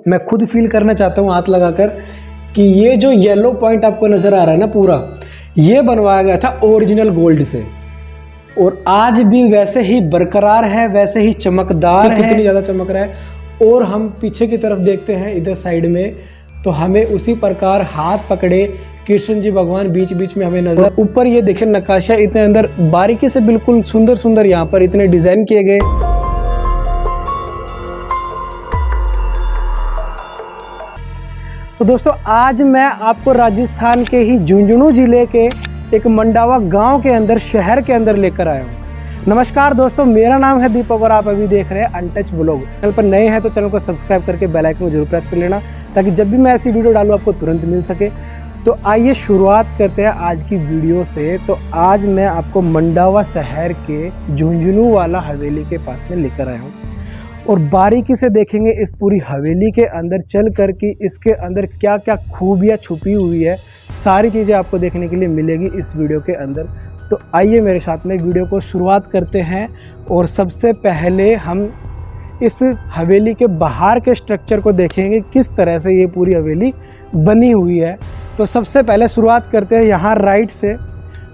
मैं खुद फील करना चाहता हूँ हाथ लगाकर कि ये जो येलो पॉइंट आपको नज़र आ रहा है ना, पूरा ये बनवाया गया था ओरिजिनल गोल्ड से, और आज भी वैसे ही बरकरार है, वैसे ही चमकदार है। कितनी ज़्यादा चमक रहा है। और हम पीछे की तरफ देखते हैं इधर साइड में, तो हमें उसी प्रकार हाथ पकड़े कृष्ण जी भगवान बीच बीच में हमें नजर। ऊपर ये देखें नक्काशा इतने अंदर बारीकी से बिल्कुल सुंदर सुंदर यहाँ पर इतने डिजाइन किए गए। तो दोस्तों आज मैं आपको राजस्थान के ही झुंझुनू जिले के एक मंडावा गांव के अंदर, शहर के अंदर लेकर आया हूँ। नमस्कार दोस्तों, मेरा नाम है दीपक और आप अभी देख रहे हैं अनटच व्लॉग। चैनल पर नए हैं तो चैनल को सब्सक्राइब करके बेल आइकन को जरूर प्रेस कर लेना, ताकि जब भी मैं ऐसी वीडियो डालूँ आपको तुरंत मिल सके। तो आइए शुरुआत करते हैं आज की वीडियो से। तो आज मैं आपको मंडावा शहर के झुंझुनू वाला हवेली के पास में लेकर आया हूँ, और बारीकी से देखेंगे इस पूरी हवेली के अंदर चल कर कि इसके अंदर क्या क्या खूबियाँ छुपी हुई है। सारी चीज़ें आपको देखने के लिए मिलेगी इस वीडियो के अंदर। तो आइए मेरे साथ में वीडियो को शुरुआत करते हैं। और सबसे पहले हम इस हवेली के बाहर के स्ट्रक्चर को देखेंगे, किस तरह से ये पूरी हवेली बनी हुई है। तो सबसे पहले शुरुआत करते हैं यहाँ राइट से।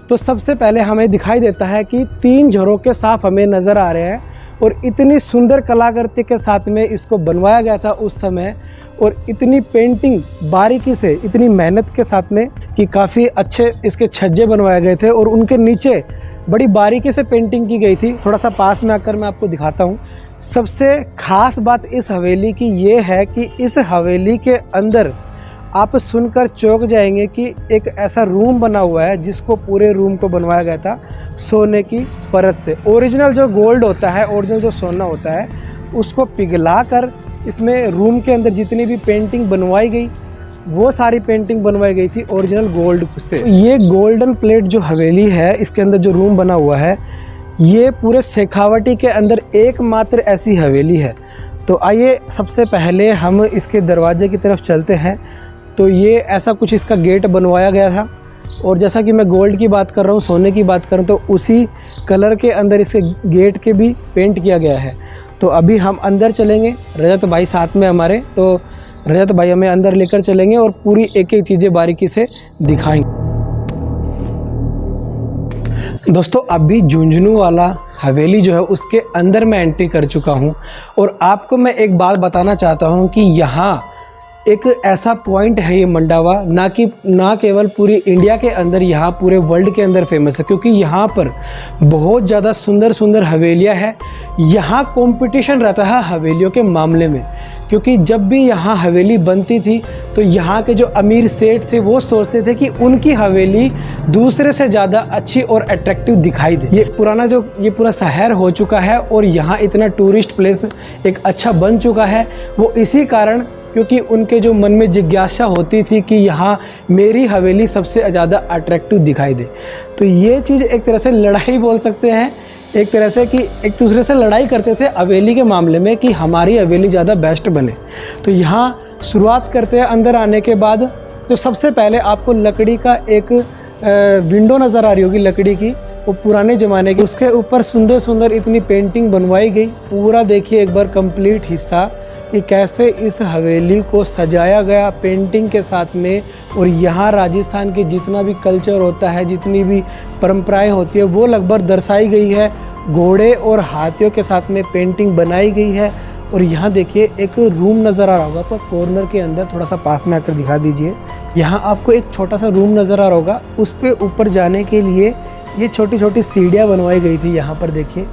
तो सबसे पहले हमें दिखाई देता है कि 3 झरोखे साफ हमें नज़र आ रहे हैं, और इतनी सुंदर कलाकृति के साथ में इसको बनवाया गया था उस समय, और इतनी पेंटिंग बारीकी से, इतनी मेहनत के साथ में कि काफ़ी अच्छे इसके छज्जे बनवाए गए थे, और उनके नीचे बड़ी बारीकी से पेंटिंग की गई थी। थोड़ा सा पास में आकर मैं आपको दिखाता हूँ। सबसे ख़ास बात इस हवेली की ये है कि इस हवेली के अंदर आप सुनकर चौंक जाएंगे कि एक ऐसा रूम बना हुआ है जिसको पूरे रूम को बनवाया गया था सोने की परत से। ओरिजिनल जो गोल्ड होता है, ओरिजिनल जो सोना होता है, उसको पिघला कर इसमें रूम के अंदर जितनी भी पेंटिंग बनवाई गई, वो सारी पेंटिंग बनवाई गई थी ओरिजिनल गोल्ड से। ये गोल्डन प्लेट जो हवेली है, इसके अंदर जो रूम बना हुआ है, ये पूरे शेखावटी के अंदर एकमात्र ऐसी हवेली है। तो आइए सबसे पहले हम इसके दरवाजे की तरफ चलते हैं। तो ये ऐसा कुछ इसका गेट बनवाया गया था, और जैसा कि मैं गोल्ड की बात कर रहा हूँ, सोने की बात कर रहा हूँ, तो उसी कलर के अंदर इसे गेट के भी पेंट किया गया है। तो अभी हम अंदर चलेंगे, रजत भाई साथ में हमारे, तो रजत भाई हमें अंदर लेकर चलेंगे और पूरी एक एक चीज़ें बारीकी से दिखाएंगे। दोस्तों अभी झुंझुनू वाला हवेली जो है उसके अंदर मैं एंट्री कर चुका हूँ, और आपको मैं एक बात बताना चाहता हूँ कि यहाँ एक ऐसा पॉइंट है ये मंडावा, ना केवल पूरी इंडिया के अंदर, यहाँ पूरे वर्ल्ड के अंदर फेमस है, क्योंकि यहाँ पर बहुत ज़्यादा सुंदर सुंदर हवेलियाँ हैं। यहाँ कंपटीशन रहता है हवेलियों के मामले में, क्योंकि जब भी यहाँ हवेली बनती थी तो यहाँ के जो अमीर सेठ थे वो सोचते थे कि उनकी हवेली दूसरे से ज़्यादा अच्छी और अट्रैक्टिव दिखाई दे। ये पूरा शहर हो चुका है, और यहाँ इतना टूरिस्ट प्लेस एक अच्छा बन चुका है, वो इसी कारण, क्योंकि उनके जो मन में जिज्ञासा होती थी कि यहाँ मेरी हवेली सबसे ज़्यादा अट्रैक्टिव दिखाई दे। तो ये चीज़ एक तरह से लड़ाई बोल सकते हैं, एक तरह से कि एक दूसरे से लड़ाई करते थे हवेली के मामले में कि हमारी हवेली ज़्यादा बेस्ट बने। तो यहाँ शुरुआत करते हैं अंदर आने के बाद। तो सबसे पहले आपको लकड़ी का एक विंडो नज़र आ रही होगी, लकड़ी की, वो पुराने ज़माने की। उसके ऊपर सुंदर सुंदर इतनी पेंटिंग बनवाई गई। पूरा देखिए एक बार कंप्लीट हिस्सा कि कैसे इस हवेली को सजाया गया पेंटिंग के साथ में। और यहाँ राजस्थान के जितना भी कल्चर होता है, जितनी भी परंपराएं होती है, वो लगभग दर्शाई गई है। घोड़े और हाथियों के साथ में पेंटिंग बनाई गई है। और यहाँ देखिए एक रूम नज़र आ रहा होगा पर कॉर्नर के अंदर, थोड़ा सा पास में आकर दिखा दीजिए। यहाँ आपको एक छोटा सा रूम नज़र आ रहा होगा, उस पर ऊपर जाने के लिए ये छोटी छोटी सीढ़ियाँ बनवाई गई थी यहाँ पर देखिए।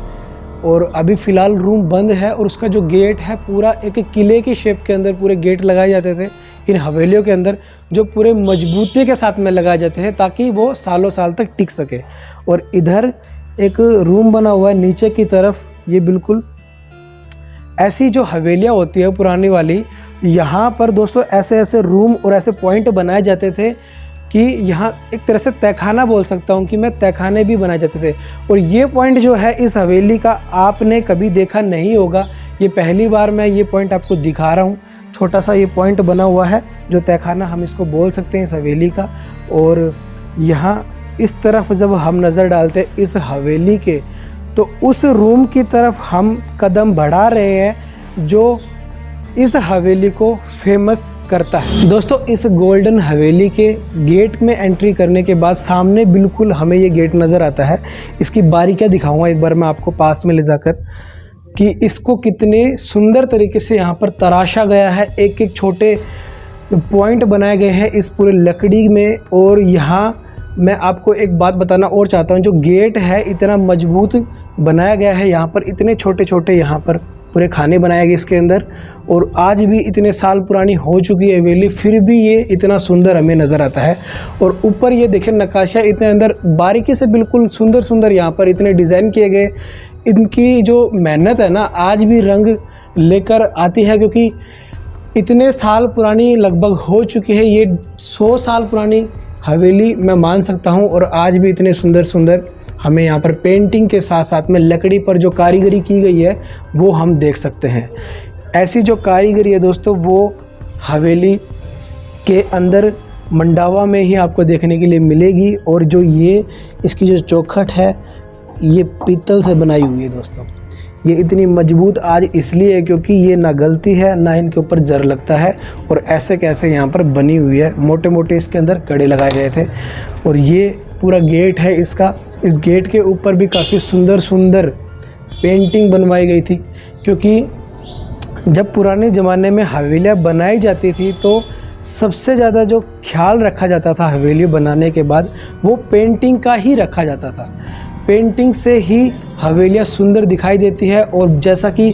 और अभी फ़िलहाल रूम बंद है, और उसका जो गेट है पूरा एक किले की शेप के अंदर पूरे गेट लगाए जाते थे इन हवेलियों के अंदर, जो पूरे मजबूती के साथ में लगाए जाते हैं ताकि वो सालों साल तक टिक सके। और इधर एक रूम बना हुआ है नीचे की तरफ। ये बिल्कुल ऐसी जो हवेलियाँ होती है पुरानी वाली, यहाँ पर दोस्तों ऐसे ऐसे रूम और ऐसे पॉइंट बनाए जाते थे कि यहाँ एक तरह से तहखाना बोल सकता हूँ कि मैं, तहखाने भी बनाए जाते थे। और ये पॉइंट जो है इस हवेली का आपने कभी देखा नहीं होगा, ये पहली बार मैं ये पॉइंट आपको दिखा रहा हूँ। छोटा सा ये पॉइंट बना हुआ है जो तहखाना हम इसको बोल सकते हैं इस हवेली का। और यहाँ इस तरफ जब हम नज़र डालते हैं इस हवेली के, तो उस रूम की तरफ हम कदम बढ़ा रहे हैं जो इस हवेली को फेमस करता है। दोस्तों इस गोल्डन हवेली के गेट में एंट्री करने के बाद सामने बिल्कुल हमें ये गेट नज़र आता है। इसकी बारीकियाँ दिखाऊंगा एक बार मैं आपको पास में ले जाकर कि इसको कितने सुंदर तरीके से यहाँ पर तराशा गया है। एक एक छोटे पॉइंट बनाए गए हैं इस पूरे लकड़ी में। और यहाँ मैं आपको एक बात बताना और चाहता हूँ, जो गेट है इतना मजबूत बनाया गया है, यहाँ पर इतने छोटे छोटे यहाँ पर पूरे खाने बनाए गए इसके अंदर। और आज भी इतने साल पुरानी हो चुकी है हवेली, फिर भी ये इतना सुंदर हमें नज़र आता है। और ऊपर ये देखें नक्काशा इतने अंदर बारीकी से बिल्कुल सुंदर सुंदर यहाँ पर इतने डिज़ाइन किए गए। इनकी जो मेहनत है ना आज भी रंग लेकर आती है, क्योंकि इतने साल पुरानी लगभग हो चुकी है। ये 100 साल पुरानी हवेली मैं मान सकता हूँ। और आज भी इतने सुंदर सुंदर हमें यहाँ पर पेंटिंग के साथ साथ में लकड़ी पर जो कारीगरी की गई है वो हम देख सकते हैं। ऐसी जो कारीगरी है दोस्तों वो हवेली के अंदर मंडावा में ही आपको देखने के लिए मिलेगी। और जो ये इसकी जो चौखट है ये पीतल से बनाई हुई है दोस्तों। ये इतनी मजबूत आज इसलिए है क्योंकि ये ना गलती है ना इनके ऊपर जर लगता है। और ऐसे कैसे यहाँ पर बनी हुई है, मोटे मोटे इसके अंदर कड़े लगाए गए थे। और ये पूरा गेट है इसका, इस गेट के ऊपर भी काफ़ी सुंदर सुंदर पेंटिंग बनवाई गई थी। क्योंकि जब पुराने ज़माने में हवेलियाँ बनाई जाती थी तो सबसे ज़्यादा जो ख्याल रखा जाता था हवेली बनाने के बाद वो पेंटिंग का ही रखा जाता था। पेंटिंग से ही हवेलियाँ सुंदर दिखाई देती है। और जैसा कि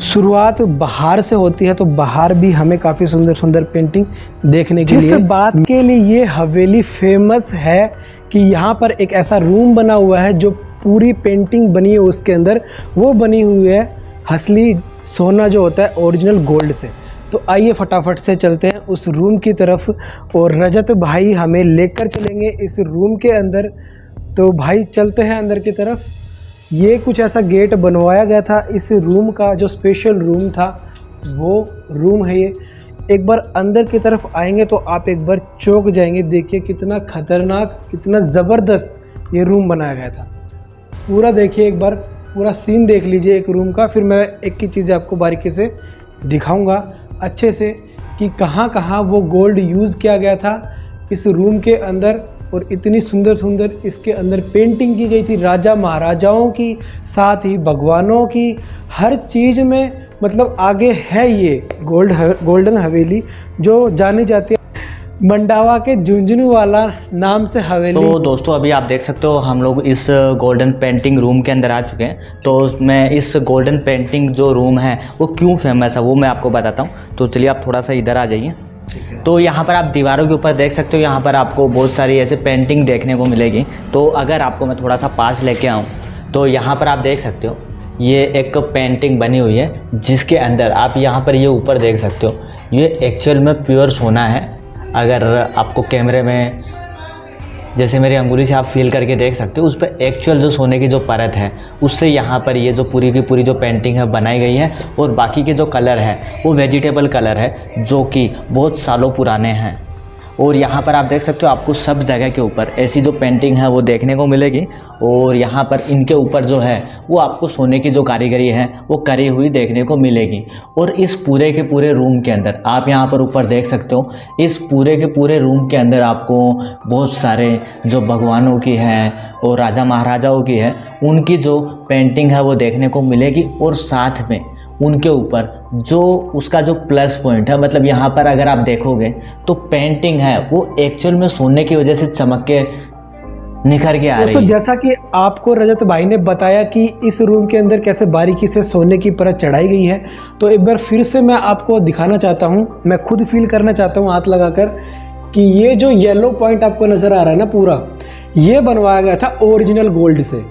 शुरुआत बाहर से होती है तो बाहर भी हमें काफ़ी सुंदर सुंदर पेंटिंग देखने के लिए। जिस बात के लिए ये हवेली फेमस है कि यहाँ पर एक ऐसा रूम बना हुआ है जो पूरी पेंटिंग बनी है उसके अंदर, वो बनी हुई है असली सोना जो होता है ओरिजिनल गोल्ड से। तो आइए फटाफट से चलते हैं उस रूम की तरफ और रजत भाई हमें लेकर चलेंगे इस रूम के अंदर। तो भाई चलते हैं अंदर की तरफ। ये कुछ ऐसा गेट बनवाया गया था इस रूम का, जो स्पेशल रूम था वो रूम है ये। एक बार अंदर की तरफ आएंगे तो आप एक बार चौंक जाएंगे। देखिए कितना खतरनाक, कितना ज़बरदस्त ये रूम बनाया गया था। पूरा देखिए एक बार, पूरा सीन देख लीजिए एक रूम का। फिर मैं एक ही चीज़ आपको बारीकी से दिखाऊंगा अच्छे से कि कहाँ कहाँ वो गोल्ड यूज़ किया गया था इस रूम के अंदर। और इतनी सुंदर सुंदर इसके अंदर पेंटिंग की गई थी राजा महाराजाओं की, साथ ही भगवानों की, हर चीज़ में मतलब आगे है ये गोल्डन हवेली जो जानी जाती है मंडावा के झुंझुनूवाला नाम से हवेली। तो दोस्तों अभी आप देख सकते हो हम लोग इस गोल्डन पेंटिंग रूम के अंदर आ चुके हैं। तो मैं इस गोल्डन पेंटिंग जो रूम है वो क्यों फेमस है वो मैं आपको बताता हूँ। तो चलिए आप थोड़ा सा इधर आ जाइए। तो यहाँ पर आप दीवारों के ऊपर देख सकते हो, यहाँ पर आपको बहुत सारी ऐसे पेंटिंग देखने को मिलेगी। तो अगर आपको मैं थोड़ा सा पास लेके आऊँ तो यहाँ पर आप देख सकते हो ये एक पेंटिंग बनी हुई है जिसके अंदर आप यहाँ पर ये ऊपर देख सकते हो ये एक्चुअल में प्योर सोना है। अगर आपको कैमरे में जैसे मेरी अंगुली से आप फील करके देख सकते हो उस पर एक्चुअल जो सोने की जो परत है उससे यहाँ पर ये जो पूरी की पूरी जो पेंटिंग है बनाई गई है। और बाकी के जो कलर है वो वेजिटेबल कलर है जो कि बहुत सालों पुराने हैं। और यहाँ पर आप देख सकते हो आपको सब जगह के ऊपर ऐसी जो पेंटिंग है वो देखने को मिलेगी। और यहाँ पर इनके ऊपर जो है वो आपको सोने की जो कारीगरी है वो करी हुई देखने को मिलेगी। और इस पूरे के पूरे रूम के अंदर आप यहाँ पर ऊपर देख सकते हो इस पूरे के पूरे रूम के अंदर आपको बहुत सारे जो भगवानों की है और राजा महाराजाओं की है उनकी जो पेंटिंग है वो देखने को मिलेगी। और साथ में उनके ऊपर जो उसका जो प्लस पॉइंट है मतलब यहाँ पर अगर आप देखोगे तो पेंटिंग है वो एक्चुअल में सोने की वजह से चमक के निखर के आ रही है। तो जैसा कि आपको रजत भाई ने बताया कि इस रूम के अंदर कैसे बारीकी से सोने की परत चढ़ाई गई है, तो एक बार फिर से मैं आपको दिखाना चाहता हूँ, मैं खुद फील करना चाहता हूँ हाथ लगाकर कि ये जो येलो पॉइंट आपको नज़र आ रहा है ना पूरा, ये बनवाया गया था ओरिजिनल गोल्ड से।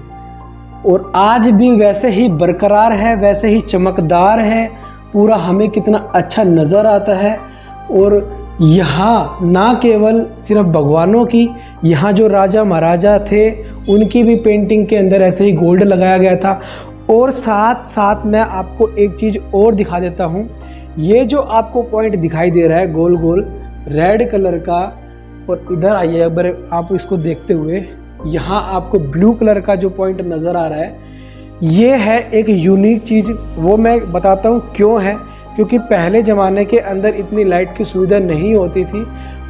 और आज भी वैसे ही बरकरार है, वैसे ही चमकदार है पूरा, हमें कितना अच्छा नज़र आता है। और यहाँ ना केवल सिर्फ भगवानों की, यहाँ जो राजा महाराजा थे उनकी भी पेंटिंग के अंदर ऐसे ही गोल्ड लगाया गया था। और साथ साथ मैं आपको एक चीज़ और दिखा देता हूँ, ये जो आपको पॉइंट दिखाई दे रहा है गोल गोल रेड कलर का, और इधर आइए एक बार आप इसको देखते हुए, यहाँ आपको ब्लू कलर का जो पॉइंट नज़र आ रहा है, ये है एक यूनिक चीज़। वो मैं बताता हूँ क्यों है। क्योंकि पहले ज़माने के अंदर इतनी लाइट की सुविधा नहीं होती थी।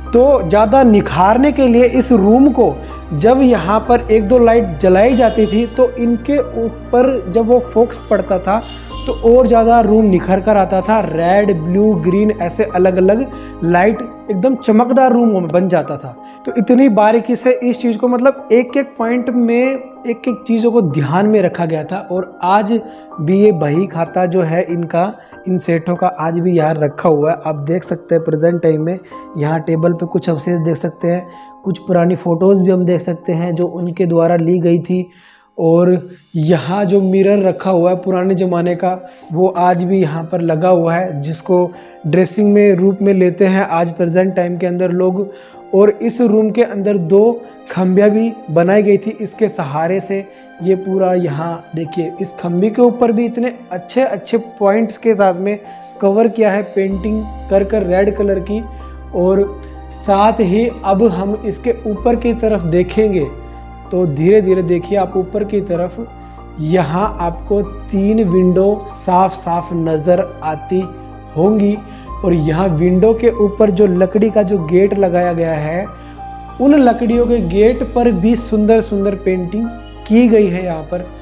तो ज़्यादा निखारने के लिए इस रूम को जब यहाँ पर 1-2 लाइट जलाई जाती थी तो इनके ऊपर जब वो फोकस पड़ता था तो और ज़्यादा रूम निखर कर आता था। रेड, ब्लू, ग्रीन ऐसे अलग अलग लाइट एकदम चमकदार रूम बन जाता था। तो इतनी बारीकी से इस चीज़ को मतलब एक एक पॉइंट में एक एक चीज़ों को ध्यान में रखा गया था। और आज भी ये बही खाता जो है इनका, इन सेठों का आज भी यहाँ रखा हुआ है। आप देख सकते हैं प्रेजेंट टाइम में यहाँ टेबल पे कुछ अवशेष देख सकते हैं, कुछ पुरानी फ़ोटोज़ भी हम देख सकते हैं जो उनके द्वारा ली गई थी। और यहाँ जो मिरर रखा हुआ है पुराने ज़माने का वो आज भी यहाँ पर लगा हुआ है, जिसको ड्रेसिंग में रूप में लेते हैं आज प्रेजेंट टाइम के अंदर लोग। और इस रूम के अंदर 2 खंबियाँ भी बनाई गई थी, इसके सहारे से ये पूरा यहाँ देखिए इस खंबे के ऊपर भी इतने अच्छे अच्छे पॉइंट्स के साथ में कवर किया है पेंटिंग कर रेड कलर की। और साथ ही अब हम इसके ऊपर की तरफ देखेंगे तो धीरे धीरे देखिए आप ऊपर की तरफ, यहाँ आपको 3 विंडो साफ साफ नज़र आती होंगी। और यहाँ विंडो के ऊपर जो लकड़ी का जो गेट लगाया गया है, उन लकड़ियों के गेट पर भी सुंदर सुंदर पेंटिंग की गई है। यहाँ पर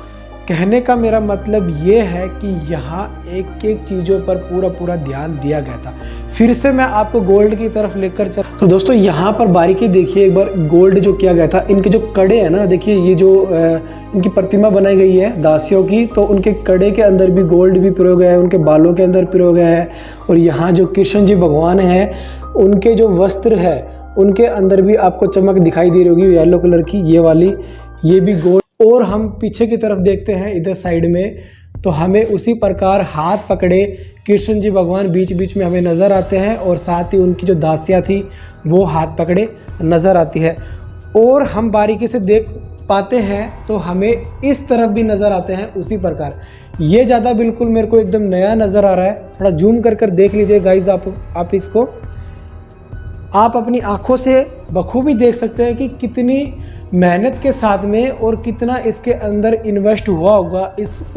कहने का मेरा मतलब ये है कि यहाँ एक एक चीज़ों पर पूरा ध्यान दिया गया था। फिर से मैं आपको गोल्ड की तरफ लेकर चल। तो दोस्तों यहाँ पर बारीकी देखिए एक बार, गोल्ड जो किया गया था, इनके जो कड़े हैं ना, देखिए ये जो इनकी प्रतिमा बनाई गई है दासियों की, तो उनके कड़े के अंदर भी गोल्ड भी पिरोया गया है, उनके बालों के अंदर पिरोया गया है। और यहाँ जो कृष्ण जी भगवान हैं, उनके जो वस्त्र है उनके अंदर भी आपको चमक दिखाई दे रही होगी येलो कलर की, ये वाली, ये भी गोल्ड। और हम पीछे की तरफ देखते हैं इधर साइड में, तो हमें उसी प्रकार हाथ पकड़े कृष्ण जी भगवान बीच बीच में हमें नज़र आते हैं। और साथ ही उनकी जो दासियाँ थी वो हाथ पकड़े नज़र आती है। और हम बारीकी से देख पाते हैं तो हमें इस तरफ भी नज़र आते हैं उसी प्रकार। ये ज़्यादा बिल्कुल मेरे को एकदम नया नज़र आ रहा है, थोड़ा जूम कर देख लीजिए गाइज आप इसको, आप अपनी आँखों से बखूबी देख सकते हैं कि कितनी मेहनत के साथ में और कितना इसके अंदर इन्वेस्ट हुआ होगा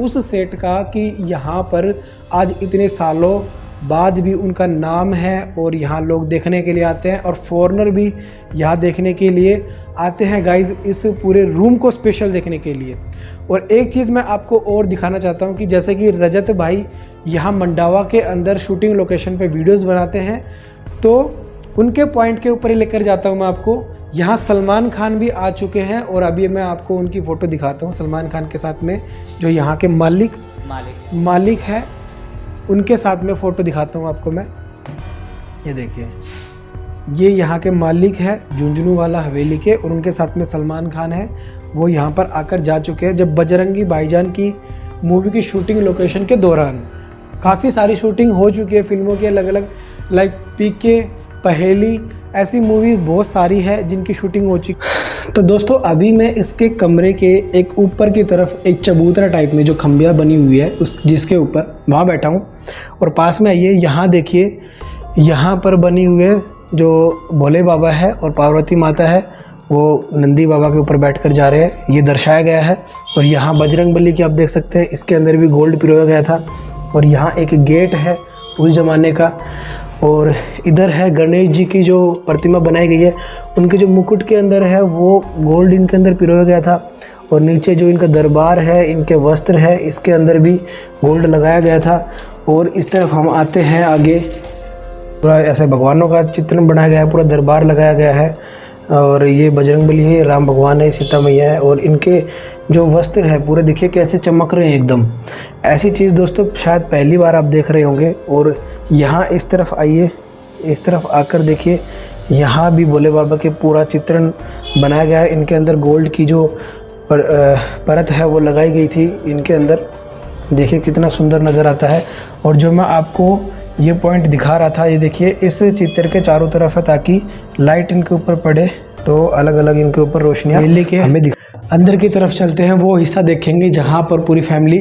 उस सेट का, कि यहाँ पर आज इतने सालों बाद भी उनका नाम है। और यहाँ लोग देखने के लिए आते हैं और फॉरेनर भी यहाँ देखने के लिए आते हैं गाइज, इस पूरे रूम को स्पेशल देखने के लिए। और एक चीज़ मैं आपको और दिखाना चाहता हूँ कि जैसे कि रजत भाई यहाँ मंडावा के अंदर शूटिंग लोकेशन पे वीडियोस बनाते हैं, तो उनके पॉइंट के ऊपर ही लेकर जाता हूँ मैं आपको। यहाँ सलमान खान भी आ चुके हैं और अभी मैं आपको उनकी फ़ोटो दिखाता हूँ सलमान खान के साथ में, जो यहाँ के मालिक है, उनके साथ में फ़ोटो दिखाता हूँ आपको मैं। ये देखिए, ये यहाँ के मालिक है झुंझुनू वाला हवेली के, और उनके साथ में सलमान खान है, वो यहाँ पर आकर जा चुके हैं। जब बजरंगी भाईजान की मूवी की शूटिंग लोकेशन के दौरान काफ़ी सारी शूटिंग हो चुकी है फिल्मों की अलग अलग, लाइक पीके, पहेली, ऐसी मूवी बहुत सारी है जिनकी शूटिंग हो चुकी। तो दोस्तों अभी मैं इसके कमरे के एक ऊपर की तरफ एक चबूतरा टाइप में जो खंबिया बनी हुई है उस जिसके ऊपर वहाँ बैठा हूँ। और पास में आइए, यहाँ देखिए, यहाँ पर बनी हुई है जो भोले बाबा है और पार्वती माता है, वो नंदी बाबा के ऊपर बैठकर जा रहे हैं, ये दर्शाया गया है। और यहाँ बजरंगबली की आप देख सकते हैं, इसके अंदर भी गोल्ड पिरोया गया था। और यहाँ एक गेट है उस ज़माने का। और इधर है गणेश जी की जो प्रतिमा बनाई गई है, उनके जो मुकुट के अंदर है वो गोल्ड इनके अंदर पिरोया गया था। और नीचे जो इनका दरबार है, इनके वस्त्र है, इसके अंदर भी गोल्ड लगाया गया था। और इस तरफ हम आते हैं आगे, पूरा ऐसे भगवानों का चित्रण बनाया गया है, पूरा दरबार लगाया गया है। और ये बजरंगबली है, राम भगवान है, सीता मैया है, और इनके जो वस्त्र है पूरे देखिए कैसे चमक रहे हैं एकदम। ऐसी चीज़ दोस्तों शायद पहली बार आप देख रहे होंगे। और यहाँ इस तरफ आइए, इस तरफ आकर देखिए, यहाँ भी भोले बाबा के पूरा चित्रण बनाया गया है। इनके अंदर गोल्ड की जो परत है वो लगाई गई थी इनके अंदर, देखिए कितना सुंदर नज़र आता है। और जो मैं आपको ये पॉइंट दिखा रहा था, ये देखिए इस चित्र के चारों तरफ है ताकि लाइट इनके ऊपर पड़े तो अलग अलग इनके ऊपर रोशनियाँ लेके हमें अंदर की तरफ चलते हैं, वो हिस्सा देखेंगे जहाँ पर पूरी फैमिली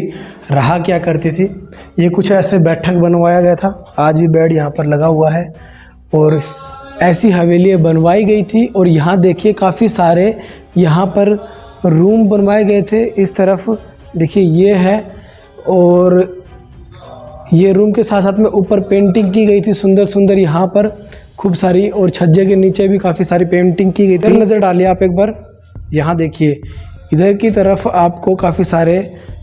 रहा क्या करती थी। ये कुछ ऐसे बैठक बनवाया गया था, आज भी बेड यहाँ पर लगा हुआ है और ऐसी हवेलियाँ बनवाई गई थी। और यहाँ देखिए काफ़ी सारे यहाँ पर रूम बनवाए गए थे। इस तरफ देखिए ये है और ये रूम के साथ साथ में ऊपर पेंटिंग की गई थी सुंदर सुंदर, यहाँ पर खूब सारी, और छज्जे के नीचे भी काफ़ी सारी पेंटिंग की गई थी। इधर नज़र डालिए आप एक बार, यहाँ देखिए इधर की तरफ आपको काफ़ी सारे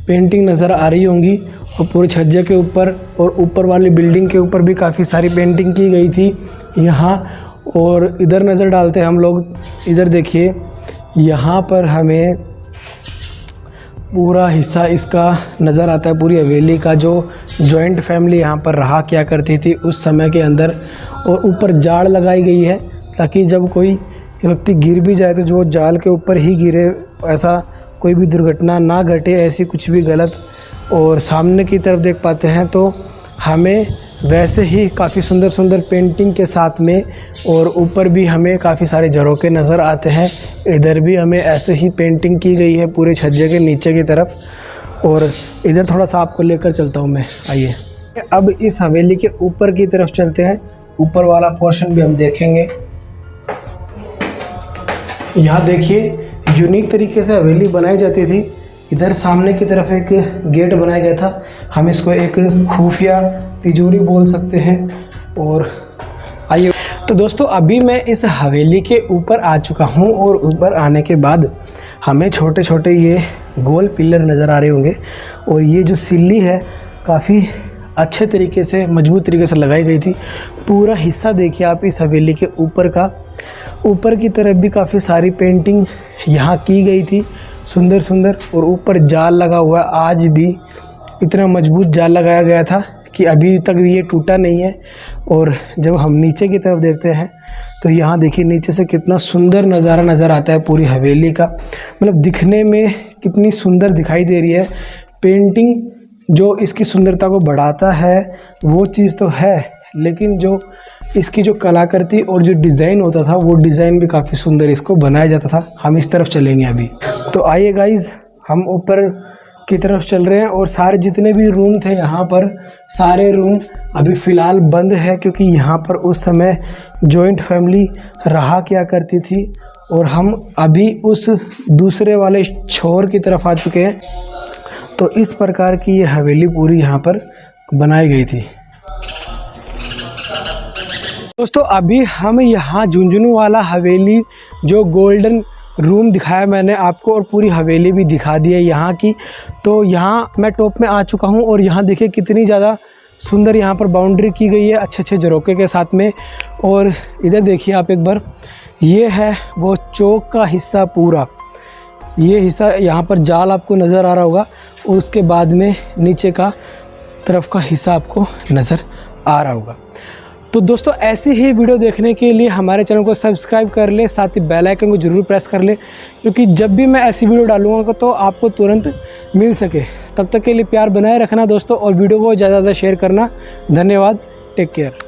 पेंटिंग नज़र आ रही होंगी, और पूरे छज्जे के ऊपर और ऊपर वाली बिल्डिंग के ऊपर भी काफ़ी सारी पेंटिंग की गई थी यहाँ। और इधर नज़र डालते हैं हम लोग, इधर देखिए यहाँ पर हमें पूरा हिस्सा इसका नज़र आता है, पूरी हवेली का, जो जॉइंट फैमिली यहाँ पर रहा क्या करती थी उस समय के अंदर। और ऊपर जाल लगाई गई है ताकि जब कोई व्यक्ति गिर भी जाए तो जो जाल के ऊपर ही गिरे, ऐसा कोई भी दुर्घटना ना घटे, ऐसी कुछ भी गलत। और सामने की तरफ देख पाते हैं तो हमें वैसे ही काफ़ी सुंदर सुंदर पेंटिंग के साथ में, और ऊपर भी हमें काफ़ी सारे झरोखे नज़र आते हैं। इधर भी हमें ऐसे ही पेंटिंग की गई है पूरे छज्जे के नीचे की तरफ। और इधर थोड़ा सा आपको लेकर चलता हूँ मैं, आइए। अब इस हवेली के ऊपर की तरफ चलते हैं, ऊपर वाला पोर्शन भी हम देखेंगे। यहाँ देखिए यूनिक तरीके से हवेली बनाई जाती थी। इधर सामने की तरफ एक गेट बनाया गया था, हम इसको एक खुफिया तिजोरी बोल सकते हैं। और आइए, तो दोस्तों अभी मैं इस हवेली के ऊपर आ चुका हूँ, और ऊपर आने के बाद हमें छोटे छोटे ये गोल पिलर नज़र आ रहे होंगे, और ये जो सिल्ली है काफ़ी अच्छे तरीके से, मजबूत तरीके से लगाई गई थी। पूरा हिस्सा देखिए आप इस हवेली के ऊपर का, ऊपर की तरफ भी काफ़ी सारी पेंटिंग यहाँ की गई थी सुंदर सुंदर। और ऊपर जाल लगा हुआ है, आज भी इतना मजबूत जाल लगाया गया था कि अभी तक ये टूटा नहीं है। और जब हम नीचे की तरफ देखते हैं तो यहाँ देखिए नीचे से कितना सुंदर नज़ारा नज़र आता है पूरी हवेली का, मतलब दिखने में कितनी सुंदर दिखाई दे रही है। पेंटिंग जो इसकी सुंदरता को बढ़ाता है वो चीज़ तो है, लेकिन जो इसकी जो कलाकृति और जो डिज़ाइन होता था वो डिज़ाइन भी काफ़ी सुंदर इसको बनाया जाता था। हम इस तरफ चलेंगे अभी, तो आइए गाइज़ हम ऊपर की तरफ चल रहे हैं। और सारे जितने भी रूम थे यहाँ पर, सारे रूम अभी फ़िलहाल बंद है, क्योंकि यहाँ पर उस समय जॉइंट फैमिली रहा क्या करती थी। और हम अभी उस दूसरे वाले छोर की तरफ आ चुके हैं। तो इस प्रकार की ये हवेली पूरी यहाँ पर बनाई गई थी। दोस्तों अभी हम यहाँ झुंझुनू वाला हवेली, जो गोल्डन रूम दिखाया मैंने आपको, और पूरी हवेली भी दिखा दी है यहाँ की। तो यहाँ मैं टॉप में आ चुका हूँ, और यहाँ देखिए कितनी ज़्यादा सुंदर यहाँ पर बाउंड्री की गई है अच्छे अच्छे झरोके के साथ में। और इधर देखिए आप एक बार, ये है वो चौक का हिस्सा पूरा, ये हिस्सा यहाँ पर जाल आपको नज़र आ रहा होगा, और उसके बाद में नीचे का तरफ का हिस्सा आपको नज़र आ रहा होगा। तो दोस्तों ऐसी ही वीडियो देखने के लिए हमारे चैनल को सब्सक्राइब कर ले, साथ ही बेल आइकन को ज़रूर प्रेस कर ले, क्योंकि जब भी मैं ऐसी वीडियो डालूंगा तो आपको तुरंत मिल सके। तब तक के लिए प्यार बनाए रखना दोस्तों, और वीडियो को ज़्यादा से ज़्यादा शेयर करना। धन्यवाद, टेक केयर।